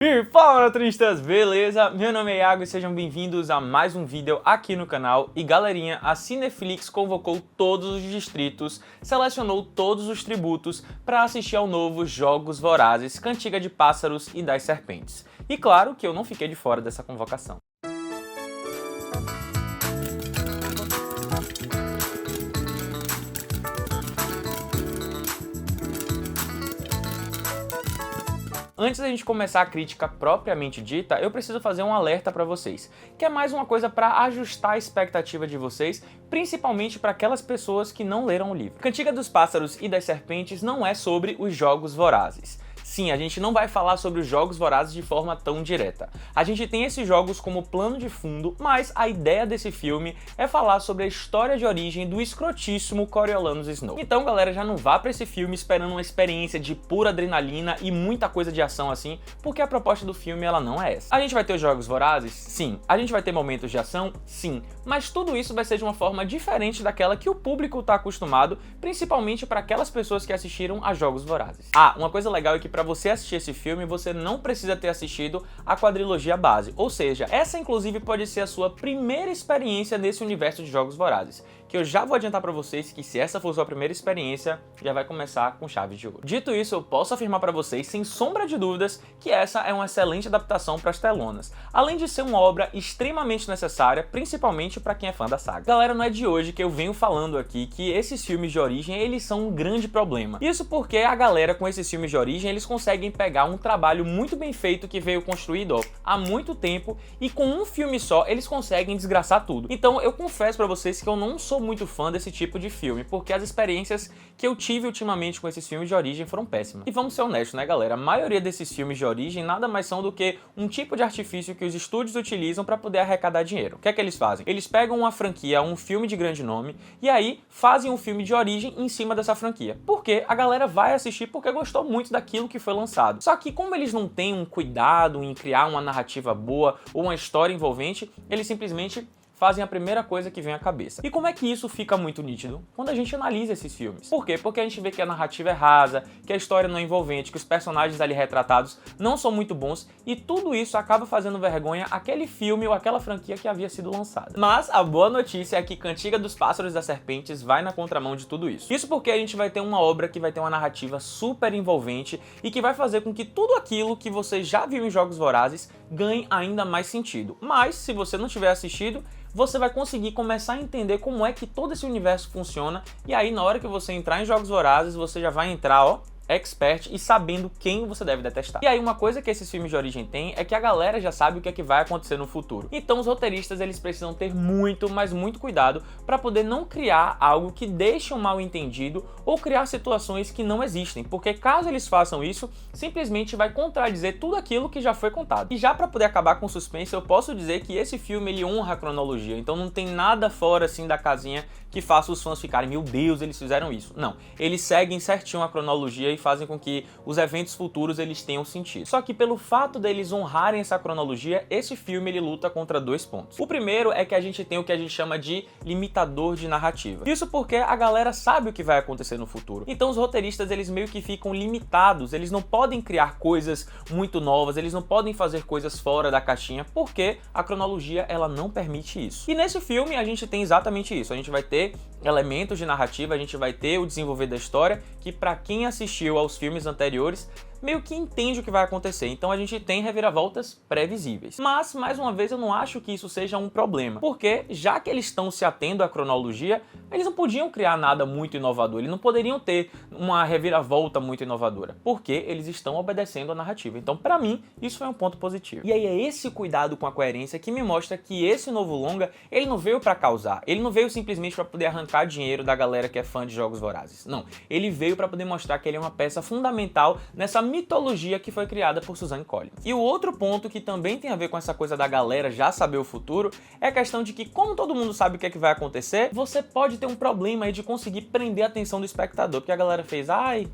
E fala, maratonistas, beleza? Meu nome é Iago e sejam bem-vindos a mais um vídeo aqui no canal. E galerinha, a Cineflix convocou todos os distritos, selecionou todos os tributos para assistir ao novo Jogos Vorazes, Cantiga de Pássaros e das Serpentes. E claro que eu não fiquei de fora dessa convocação. Antes da gente começar a crítica propriamente dita, eu preciso fazer um alerta para vocês, que é mais uma coisa para ajustar a expectativa de vocês, principalmente para aquelas pessoas que não leram o livro. Cantiga dos Pássaros e das Serpentes não é sobre os Jogos Vorazes. Sim, a gente não vai falar sobre os Jogos Vorazes de forma tão direta. A gente tem esses jogos como plano de fundo, mas a ideia desse filme é falar sobre a história de origem do escrotíssimo Coriolanus Snow. Então, galera, já não vá pra esse filme esperando uma experiência de pura adrenalina e muita coisa de ação assim, porque a proposta do filme ela não é essa. A gente vai ter os Jogos Vorazes? Sim. A gente vai ter momentos de ação? Sim. Mas tudo isso vai ser de uma forma diferente daquela que o público tá acostumado, principalmente para aquelas pessoas que assistiram a Jogos Vorazes. Ah, uma coisa legal é que para você assistir esse filme, você não precisa ter assistido a quadrilogia base, ou seja, essa inclusive pode ser a sua primeira experiência nesse universo de Jogos Vorazes, que eu já vou adiantar para vocês que se essa for sua primeira experiência, já vai começar com chave de ouro. Dito isso, eu posso afirmar para vocês, sem sombra de dúvidas, que essa é uma excelente adaptação para as telonas, além de ser uma obra extremamente necessária, principalmente para quem é fã da saga. Galera, não é de hoje que eu venho falando aqui que esses filmes de origem, eles são um grande problema. Isso porque a galera com esses filmes de origem, eles conseguem pegar um trabalho muito bem feito que veio construído há muito tempo e com um filme só eles conseguem desgraçar tudo. Então eu confesso pra vocês que eu não sou muito fã desse tipo de filme, porque as experiências que eu tive ultimamente com esses filmes de origem foram péssimas. E vamos ser honestos, né, galera? A maioria desses filmes de origem nada mais são do que um tipo de artifício que os estúdios utilizam pra poder arrecadar dinheiro. O que é que eles fazem? Eles pegam uma franquia, um filme de grande nome, e aí fazem um filme de origem em cima dessa franquia. Porque a galera vai assistir porque gostou muito daquilo que foi lançado. Só que como eles não têm um cuidado em criar uma narrativa boa ou uma história envolvente, eles simplesmente fazem a primeira coisa que vem à cabeça. E como é que isso fica muito nítido? Quando a gente analisa esses filmes. Por quê? Porque a gente vê que a narrativa é rasa, que a história não é envolvente, que os personagens ali retratados não são muito bons, e tudo isso acaba fazendo vergonha àquele filme ou àquela franquia que havia sido lançada. Mas a boa notícia é que Cantiga dos Pássaros e das Serpentes vai na contramão de tudo isso. Isso porque a gente vai ter uma obra que vai ter uma narrativa super envolvente e que vai fazer com que tudo aquilo que você já viu em Jogos Vorazes ganhe ainda mais sentido. Mas, se você não tiver assistido, você vai conseguir começar a entender como é que todo esse universo funciona, e aí na hora que você entrar em Jogos Vorazes, você já vai entrar, ó, expert e sabendo quem você deve detestar. E aí uma coisa que esses filmes de origem têm é que a galera já sabe o que é que vai acontecer no futuro. Então os roteiristas eles precisam ter muito, mas muito cuidado para poder não criar algo que deixe um mal entendido ou criar situações que não existem, porque caso eles façam isso, simplesmente vai contradizer tudo aquilo que já foi contado. E já para poder acabar com o suspense, eu posso dizer que esse filme ele honra a cronologia, então não tem nada fora assim da casinha que faça os fãs ficarem, meu Deus, eles fizeram isso. Não, eles seguem certinho a cronologia e fazem com que os eventos futuros eles tenham sentido. Só que pelo fato deles honrarem essa cronologia, esse filme ele luta contra dois pontos. O primeiro é que a gente tem o que a gente chama de limitador de narrativa. Isso porque a galera sabe o que vai acontecer no futuro. Então os roteiristas eles meio que ficam limitados, eles não podem criar coisas muito novas, eles não podem fazer coisas fora da caixinha, porque a cronologia ela não permite isso. E nesse filme a gente tem exatamente isso, a gente vai ter elementos de narrativa, a gente vai ter o desenvolver da história, que para quem assistiu aos filmes anteriores, meio que entende o que vai acontecer. Então a gente tem reviravoltas previsíveis. Mas, mais uma vez, eu não acho que isso seja um problema. Porque, já que eles estão se atendo à cronologia, eles não podiam criar nada muito inovador. Eles não poderiam ter uma reviravolta muito inovadora. Porque eles estão obedecendo à narrativa. Então, pra mim, isso foi um ponto positivo. E aí é esse cuidado com a coerência que me mostra que esse novo longa, ele não veio pra causar. Ele não veio simplesmente pra poder arrancar dinheiro da galera que é fã de Jogos Vorazes. Não. Ele veio pra poder mostrar que ele é uma peça fundamental nessa mitologia que foi criada por Suzanne Collins. E o outro ponto que também tem a ver com essa coisa da galera já saber o futuro é a questão de que, como todo mundo sabe o que é que vai acontecer, você pode ter um problema aí de conseguir prender a atenção do espectador, porque a galera fez, ai,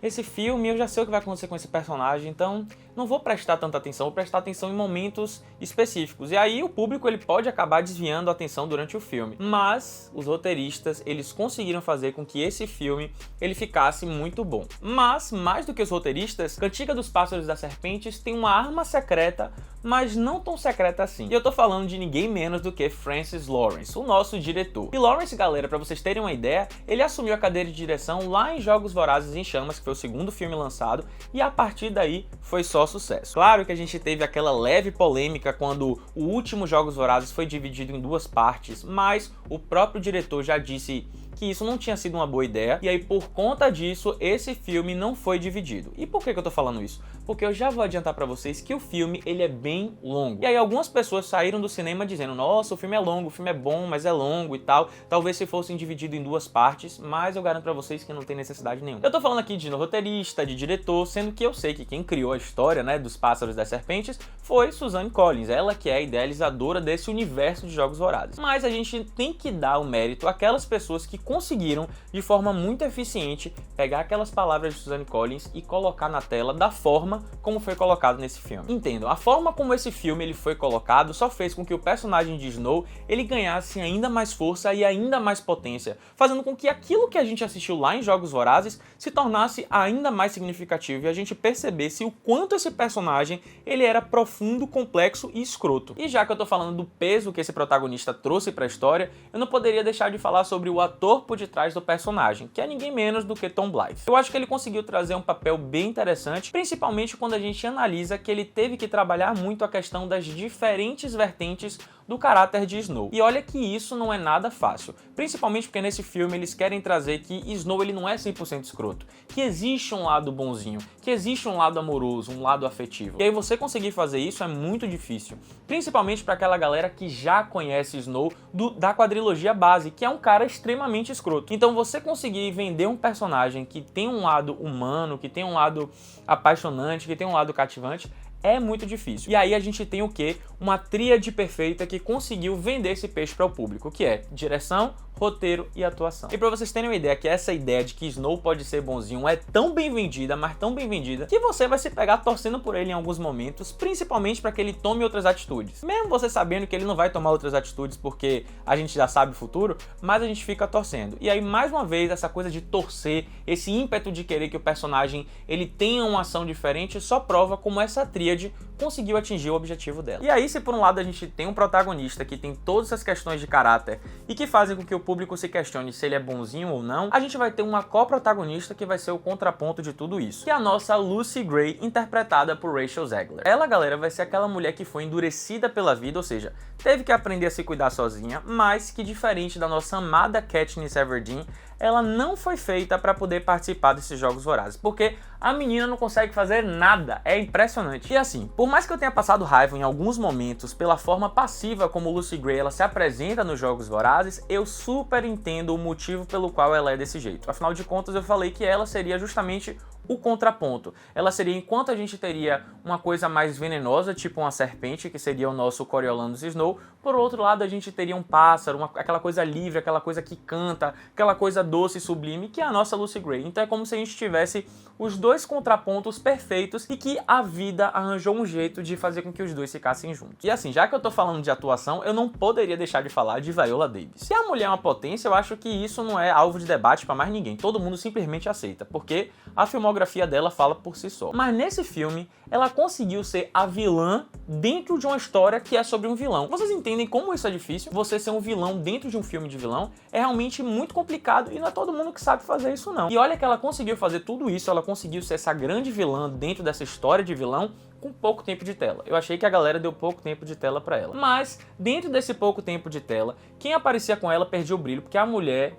esse filme eu já sei o que vai acontecer com esse personagem, então não vou prestar tanta atenção, vou prestar atenção em momentos específicos. E aí o público ele pode acabar desviando a atenção durante o filme. Mas os roteiristas, eles conseguiram fazer com que esse filme ele ficasse muito bom. Mas, mais do que os roteiristas, Cantiga dos Pássaros e das Serpentes tem uma arma secreta, mas não tão secreta assim. E eu tô falando de ninguém menos do que Francis Lawrence, o nosso diretor. E Lawrence, galera, pra vocês terem uma ideia, ele assumiu a cadeira de direção lá em Jogos Vorazes em Chamas, que foi o segundo filme lançado, e a partir daí foi só sucesso. Claro que a gente teve aquela leve polêmica quando o último Jogos Vorazes foi dividido em duas partes, mas o próprio diretor já disse que isso não tinha sido uma boa ideia, e aí por conta disso, esse filme não foi dividido. E por que eu tô falando isso? Porque eu já vou adiantar pra vocês que o filme, ele é bem longo. E aí algumas pessoas saíram do cinema dizendo, nossa, o filme é longo, o filme é bom, mas é longo e tal. Talvez se fossem dividido em duas partes, mas eu garanto pra vocês que não tem necessidade nenhuma. Eu tô falando aqui de roteirista, de diretor, sendo que eu sei que quem criou a história, né, dos Pássaros e das Serpentes foi Suzanne Collins, ela que é a idealizadora desse universo de Jogos Vorazes. Mas a gente tem que dar o mérito àquelas pessoas que conseguiram, de forma muito eficiente, pegar aquelas palavras de Suzanne Collins e colocar na tela da forma como foi colocado nesse filme. Entendam, a forma como esse filme ele foi colocado só fez com que o personagem de Snow ele ganhasse ainda mais força e ainda mais potência, fazendo com que aquilo que a gente assistiu lá em Jogos Vorazes se tornasse ainda mais significativo e a gente percebesse o quanto esse personagem ele era profundo, complexo e escroto. E já que eu tô falando do peso que esse protagonista trouxe pra história, eu não poderia deixar de falar sobre o ator por detrás do personagem, que é ninguém menos do que Tom Blythe. Eu acho que ele conseguiu trazer um papel bem interessante, principalmente quando a gente analisa que ele teve que trabalhar muito a questão das diferentes vertentes do caráter de Snow. E olha que isso não é nada fácil, principalmente porque nesse filme eles querem trazer que Snow ele não é 100% escroto, que existe um lado bonzinho, que existe um lado amoroso, um lado afetivo. E aí você conseguir fazer isso é muito difícil, principalmente para aquela galera que já conhece Snow da quadrilogia base, que é um cara extremamente escroto. Então você conseguir vender um personagem que tem um lado humano, que tem um lado apaixonante, que tem um lado cativante, é muito difícil. E aí a gente tem o quê? Uma tríade perfeita que conseguiu vender esse peixe para o público, que é direção, roteiro e atuação. E para vocês terem uma ideia, que essa ideia de que Snow pode ser bonzinho é tão bem vendida, mas tão bem vendida, que você vai se pegar torcendo por ele em alguns momentos, principalmente para que ele tome outras atitudes. Mesmo você sabendo que ele não vai tomar outras atitudes porque a gente já sabe o futuro, mas a gente fica torcendo. E aí, mais uma vez, essa coisa de torcer, esse ímpeto de querer que o personagem ele tenha uma ação diferente, só prova como essa tríade conseguiu atingir o objetivo dela. E aí, se por um lado a gente tem um protagonista que tem todas essas questões de caráter e que fazem com que o público se questione se ele é bonzinho ou não, a gente vai ter uma co-protagonista que vai ser o contraponto de tudo isso, que é a nossa Lucy Gray, interpretada por Rachel Zegler. Ela, galera, vai ser aquela mulher que foi endurecida pela vida, ou seja, teve que aprender a se cuidar sozinha, mas que, diferente da nossa amada Katniss Everdeen, ela não foi feita para poder participar desses Jogos Vorazes, porque a menina não consegue fazer nada, é impressionante. E assim, por mais que eu tenha passado raiva em alguns momentos pela forma passiva como Lucy Gray ela se apresenta nos Jogos Vorazes, eu super entendo o motivo pelo qual ela é desse jeito. Afinal de contas, eu falei que ela seria justamente o contraponto. Ela seria, enquanto a gente teria uma coisa mais venenosa, tipo uma serpente, que seria o nosso Coriolanus Snow, por outro lado a gente teria um pássaro, aquela coisa livre, aquela coisa que canta, aquela coisa doce e sublime, que é a nossa Lucy Gray. Então é como se a gente tivesse os dois contrapontos perfeitos e que a vida arranjou um jeito de fazer com que os dois ficassem juntos. E assim, já que eu tô falando de atuação, eu não poderia deixar de falar de Viola Davis. Se a mulher é uma potência, eu acho que isso não é alvo de debate pra mais ninguém. Todo mundo simplesmente aceita, porque a filmografia dela fala por si só. Mas nesse filme, ela conseguiu ser a vilã dentro de uma história que é sobre um vilão. Vocês entendem como isso é difícil? Você ser um vilão dentro de um filme de vilão é realmente muito complicado e não é todo mundo que sabe fazer isso não. E olha que ela conseguiu fazer tudo isso, ela conseguiu ser essa grande vilã dentro dessa história de vilão com pouco tempo de tela. Eu achei que a galera deu pouco tempo de tela pra ela. Mas, dentro desse pouco tempo de tela, quem aparecia com ela perdia o brilho, porque a mulher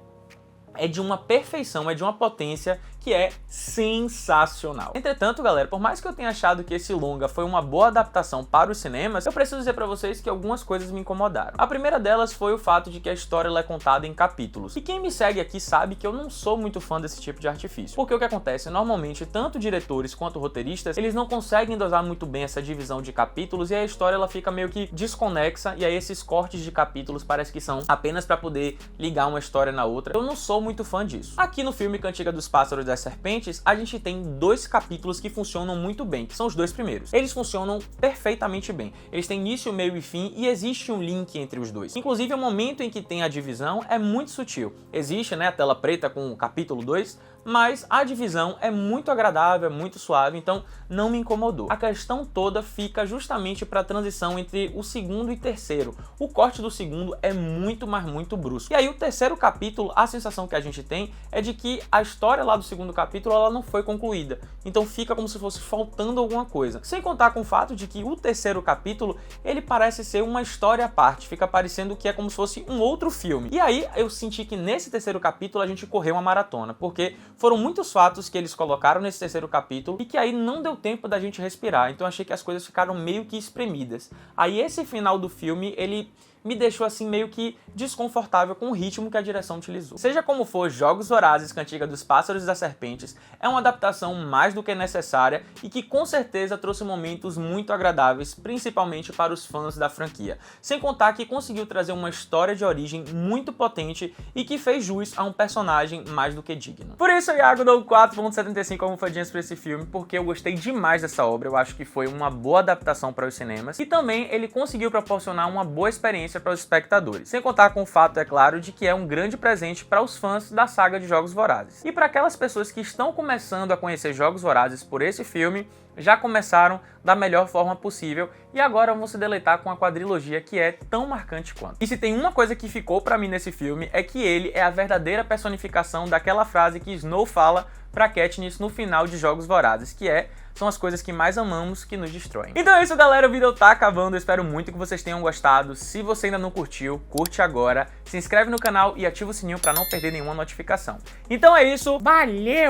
é de uma perfeição, é de uma potência que é sensacional. Entretanto, galera, por mais que eu tenha achado que esse longa foi uma boa adaptação para os cinemas, eu preciso dizer pra vocês que algumas coisas me incomodaram. A primeira delas foi o fato de que a história ela é contada em capítulos. E quem me segue aqui sabe que eu não sou muito fã desse tipo de artifício. Porque o que acontece? Normalmente, tanto diretores quanto roteiristas, eles não conseguem dosar muito bem essa divisão de capítulos e a história ela fica meio que desconexa e aí esses cortes de capítulos parece que são apenas para poder ligar uma história na outra. Eu não sou muito fã disso. Aqui no filme Cantiga dos Pássaros e das das Serpentes, a gente tem 2 capítulos que funcionam muito bem, que são os 2 primeiros. Eles funcionam perfeitamente bem. Eles têm início, meio e fim, e existe um link entre os dois. Inclusive, o momento em que tem a divisão é muito sutil. Existe, né, a tela preta com o capítulo 2, mas a divisão é muito agradável, é muito suave, então não me incomodou. A questão toda fica justamente para a transição entre o segundo e terceiro. O corte do segundo é muito, mas muito brusco. E aí o terceiro capítulo, a sensação que a gente tem é de que a história lá do segundo capítulo ela não foi concluída. Então fica como se fosse faltando alguma coisa. Sem contar com o fato de que o terceiro capítulo, ele parece ser uma história à parte. Fica parecendo que é como se fosse um outro filme. E aí eu senti que nesse terceiro capítulo a gente correu uma maratona, porque foram muitos fatos que eles colocaram nesse terceiro capítulo e que aí não deu tempo da gente respirar. Então eu achei que as coisas ficaram meio que espremidas. Aí esse final do filme, ele me deixou assim meio que desconfortável com o ritmo que a direção utilizou. Seja como for, Jogos Vorazes, Cantiga dos Pássaros e das Serpentes é uma adaptação mais do que necessária e que com certeza trouxe momentos muito agradáveis, principalmente para os fãs da franquia. Sem contar que conseguiu trazer uma história de origem muito potente e que fez jus a um personagem mais do que digno. Por isso, Iago, dou 4.75 almofadinhas para esse filme, porque eu gostei demais dessa obra, eu acho que foi uma boa adaptação para os cinemas e também ele conseguiu proporcionar uma boa experiência para os espectadores. Sem contar com o fato, é claro, de que é um grande presente para os fãs da saga de Jogos Vorazes. E para aquelas pessoas que estão começando a conhecer Jogos Vorazes por esse filme, já começaram da melhor forma possível e agora vão se deleitar com a quadrilogia que é tão marcante quanto. E se tem uma coisa que ficou pra mim nesse filme é que ele é a verdadeira personificação daquela frase que Snow fala pra Katniss no final de Jogos Vorazes, que são as coisas que mais amamos que nos destroem. Então é isso, galera, o vídeo tá acabando, eu espero muito que vocês tenham gostado. Se você ainda não curtiu, curte agora, se inscreve no canal e ativa o sininho pra não perder nenhuma notificação. Então é isso, valeu!